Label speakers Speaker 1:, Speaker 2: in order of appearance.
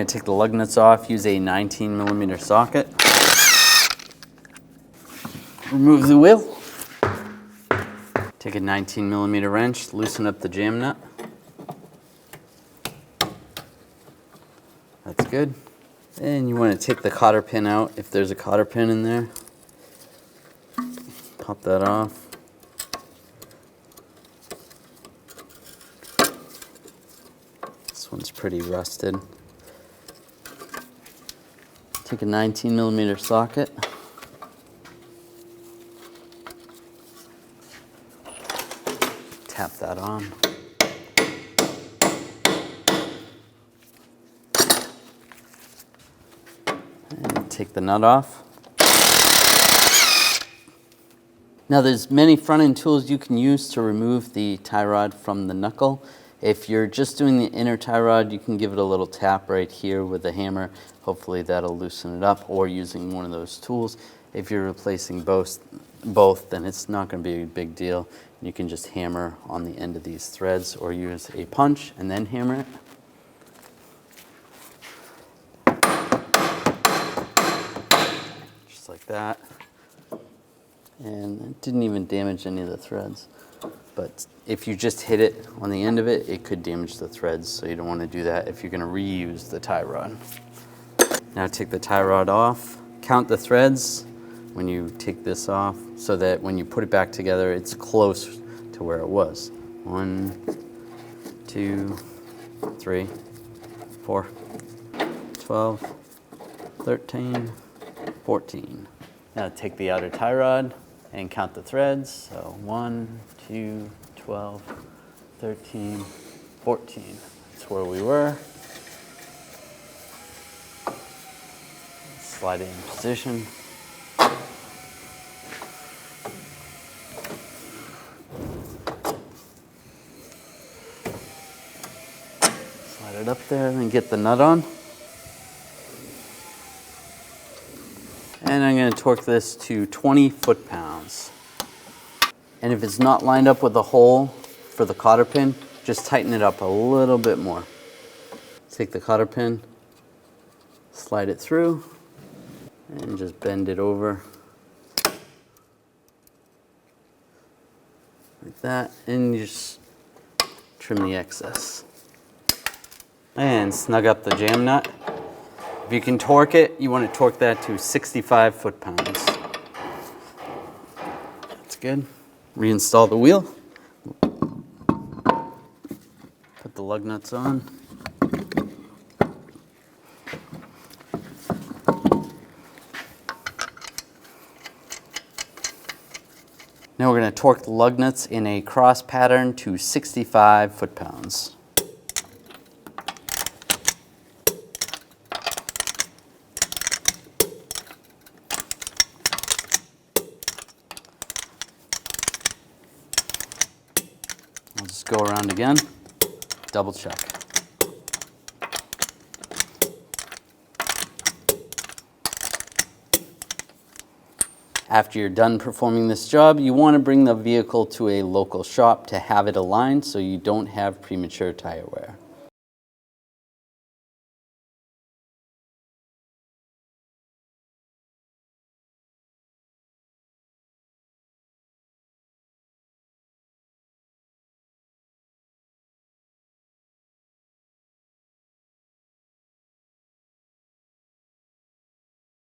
Speaker 1: going to take the lug nuts off, use a 19mm socket. Remove the wheel. Take a 19mm wrench, loosen up the jam nut. That's good. And you want to take the cotter pin out if there's a cotter pin in there. Pop that off. This one's pretty rusted. Take a 19mm socket. Tap that on. And take the nut off. Now there's many front end tools you can use to remove the tie rod from the knuckle. If you're just doing the inner tie rod, you can give it a little tap right here with a hammer. Hopefully that'll loosen it up, or using one of those tools. If you're replacing both, then it's not going to be a big deal. You can just hammer on the end of these threads, or use a punch and then hammer it. Just like that. And it didn't even damage any of the threads. But if you just hit it on the end of it, it could damage the threads, so you don't want to do that if you're going to reuse the tie rod. Now take the tie rod off, count the threads when you take this off, so that when you put it back together, it's close to where it was. 1, 2, 3, 4, 12, 13, 14. Now take the outer tie rod and count the threads. So 1, 2, 12, 13, 14. That's where we were. Slide it in position. Slide it up there and then get the nut on. And I'm going to torque this to 20 foot-pounds. And if it's not lined up with the hole for the cotter pin, just tighten it up a little bit more. Take the cotter pin, slide it through, and just bend it over. Like that, and you just trim the excess. And snug up the jam nut. If you can torque it, you want to torque that to 65 foot-pounds. That's good. Reinstall the wheel. Put the lug nuts on. Now we're going to torque the lug nuts in a cross pattern to 65 foot-pounds. I'll just go around again, double check. After you're done performing this job, you want to bring the vehicle to a local shop to have it aligned so you don't have premature tire wear.